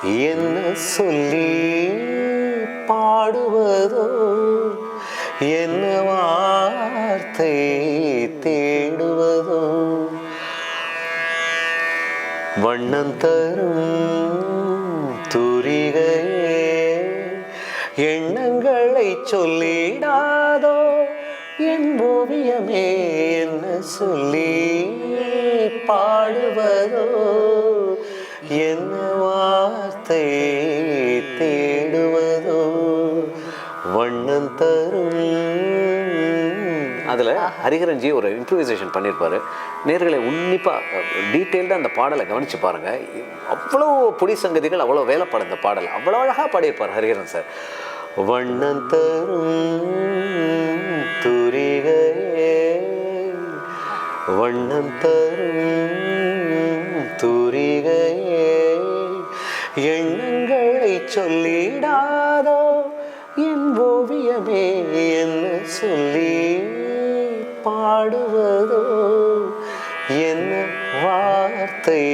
என்ன சொல்லி பாடுவதோ, என்ன வார்த்தை தேடுவதோ, வண்ணம் தரும் தூரிகையே எண்ணங்களை சொல்லிடாதோ, என் ஓவியமே என்ன சொல்லி பாடுவதோ, என்ன வார்த்தை தேடுவதோ, வண்ணம் தரும். அதில் ஹரிஹரன்ஜி ஒரு இம்ப்ரூவைசேஷன் பண்ணியிருப்பார். நேர்களை உன்னிப்பாக டீட்டெயில்டாக அந்த பாடலை கவனித்து பாருங்கள். அவ்வளோ பொடி சங்கதிகள், அவ்வளோ வேலைப்பாடு அந்த பாடல் அவ்வளோ அழகாக பாடியிருப்பார் ஹரிஹரன் சார். வண்ணம் தரும் தூரிகையே, வண்ணம் தரும் தூரிகையே எண்ணங்களை சொல்லிடாதோ, என் ஓவியமே என்ன சொல்லி பாடுவதோ, என்ன வார்த்தை